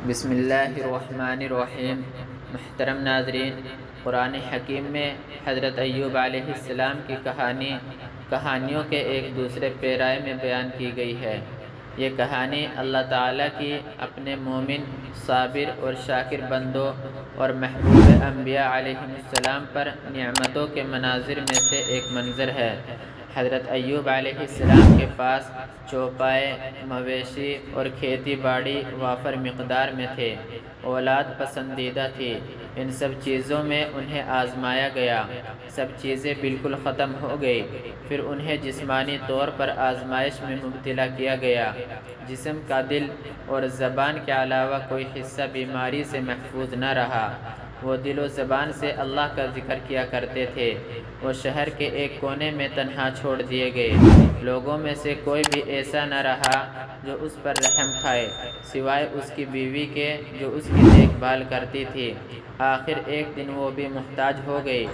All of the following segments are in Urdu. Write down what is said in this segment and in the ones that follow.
بسم اللہ الرحمن الرحیم۔ محترم ناظرین، قرآن حکیم میں حضرت ایوب علیہ السلام کی کہانیوں کے ایک دوسرے پیرائے میں بیان کی گئی ہے۔ یہ کہانی اللہ تعالیٰ کی اپنے مومن، صابر اور شاکر بندوں اور محبوب انبیاء علیہ السلام پر نعمتوں کے مناظر میں سے ایک منظر ہے۔ حضرت ایوب علیہ السلام کے پاس چوپائے، مویشی اور کھیتی باڑی وافر مقدار میں تھے، اولاد پسندیدہ تھی۔ ان سب چیزوں میں انہیں آزمایا گیا، سب چیزیں بالکل ختم ہو گئی۔ پھر انہیں جسمانی طور پر آزمائش میں مبتلا کیا گیا۔ جسم کا دل اور زبان کے علاوہ کوئی حصہ بیماری سے محفوظ نہ رہا۔ وہ دل و زبان سے اللہ کا ذکر کیا کرتے تھے۔ وہ شہر کے ایک کونے میں تنہا چھوڑ دیے گئے۔ لوگوں میں سے کوئی بھی ایسا نہ رہا جو اس پر رحم کھائے، سوائے اس کی بیوی کے جو اس کی دیکھ بھال کرتی تھی۔ آخر ایک دن وہ بھی محتاج ہو گئی۔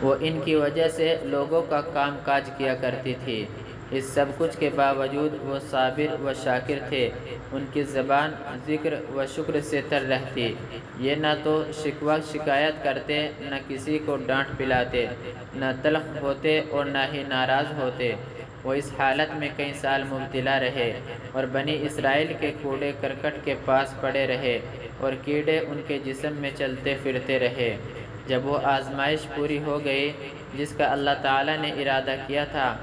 وہ ان کی وجہ سے لوگوں کا کام کاج کیا کرتی تھی۔ اس سب کچھ کے باوجود وہ صابر و شاکر تھے۔ ان کی زبان ذکر و شکر سے تر رہتی۔ یہ نہ تو شکوہ شکایت کرتے، نہ کسی کو ڈانٹ پلاتے، نہ تلخ ہوتے اور نہ ہی ناراض ہوتے۔ وہ اس حالت میں کئی سال مبتلا رہے اور بنی اسرائیل کے کوڑے کرکٹ کے پاس پڑے رہے اور کیڑے ان کے جسم میں چلتے پھرتے رہے۔ جب وہ آزمائش پوری ہو گئی جس کا اللہ تعالیٰ نے ارادہ کیا تھا،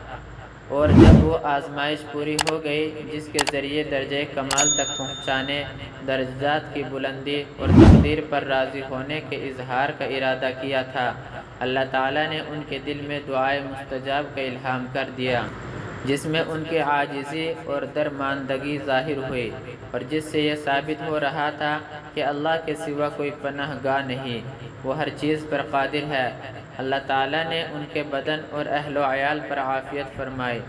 اور جب وہ آزمائش پوری ہو گئی جس کے ذریعے درجہ کمال تک پہنچانے، درجات کی بلندی اور تقدیر پر راضی ہونے کے اظہار کا ارادہ کیا تھا، اللہ تعالیٰ نے ان کے دل میں دعائے مستجاب کا الہام کر دیا، جس میں ان کی عاجزی اور درماندگی ظاہر ہوئی، اور جس سے یہ ثابت ہو رہا تھا کہ اللہ کے سوا کوئی پناہ گاہ نہیں، وہ ہر چیز پر قادر ہے۔ اللہ تعالیٰ نے ان کے بدن اور اہل و عیال پر عافیت فرمائی،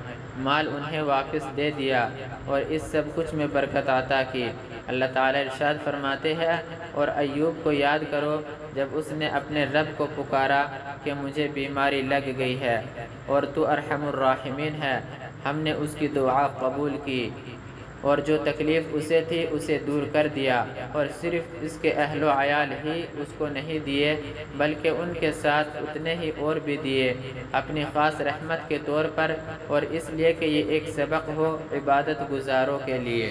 مال انہیں واپس دے دیا اور اس سب کچھ میں برکت عطا کی۔ اللہ تعالیٰ ارشاد فرماتے ہیں، اور ایوب کو یاد کرو جب اس نے اپنے رب کو پکارا کہ مجھے بیماری لگ گئی ہے اور تو ارحم الراحمین ہے۔ ہم نے اس کی دعا قبول کی اور جو تکلیف اسے تھی اسے دور کر دیا، اور صرف اس کے اہل و عیال ہی اس کو نہیں دیے بلکہ ان کے ساتھ اتنے ہی اور بھی دیے، اپنی خاص رحمت کے طور پر، اور اس لیے کہ یہ ایک سبق ہو عبادت گزاروں کے لیے۔